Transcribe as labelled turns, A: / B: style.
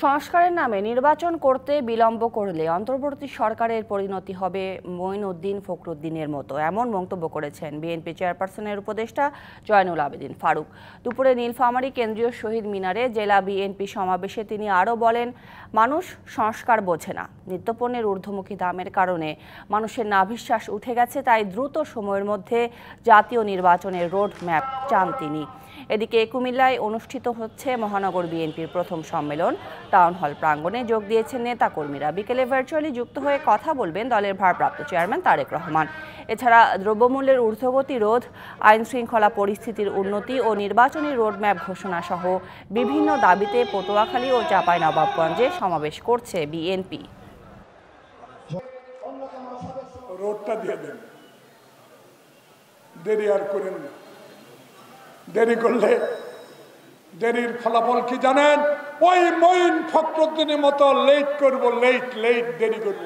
A: সংস্কারের নামে নির্বাচন করতে বিলম্ব করলে অন্তর্বর্তী সরকারের পরিণতি হবে মঈনুদ্দিন ফখরুদ্দিনের মতো, এমন মন্তব্য করেছেন বিএনপি চেয়ারপারসনের উপদেষ্টা জয়নুল আবেদিন ফারুক। দুপুরে নীলফামারী কেন্দ্রীয় শহীদ মিনারে জেলা বিএনপি সমাবেশে তিনি আরও বলেন, মানুষ সংস্কার বোঝে না। নিত্যপণ্যের ঊর্ধ্বমুখী দামের কারণে মানুষের নাভিশ্বাস উঠে গেছে, তাই দ্রুত সময়ের মধ্যে জাতীয় নির্বাচনের রোড ম্যাপ চান তিনি। এদিকে কুমিল্লায় অনুষ্ঠিত হচ্ছে মহানগর বিএনপির প্রথম সম্মেলন। টাউন হল প্রাঙ্গণে যোগ দিয়েছেন নেতাকর্মীরা। বিকেলে ভার্চুয়ালি যুক্ত হয়ে কথা বলবেন দলের ভারপ্রাপ্ত চেয়ারম্যান তারেক রহমান। এছাড়া দ্রব্যমূল্যের ঊর্ধ্বগতি রোধ, আইন শৃঙ্খলা পরিস্থিতির উন্নতি ও নির্বাচনী রোডম্যাপ ঘোষণা সহ বিভিন্ন দাবিতে পটুয়াখালী ও চাঁপাইনবাবগঞ্জে সমাবেশ করছে বিএনপি।
B: রোডটা দিয়ে দেন, দেরি আর করেন না। দেরি করলে দেরির ফলাফল কি জানেন? ওই মঈন ফখরুদ্দিনের মতো লেট করব, লেট দেরি করব।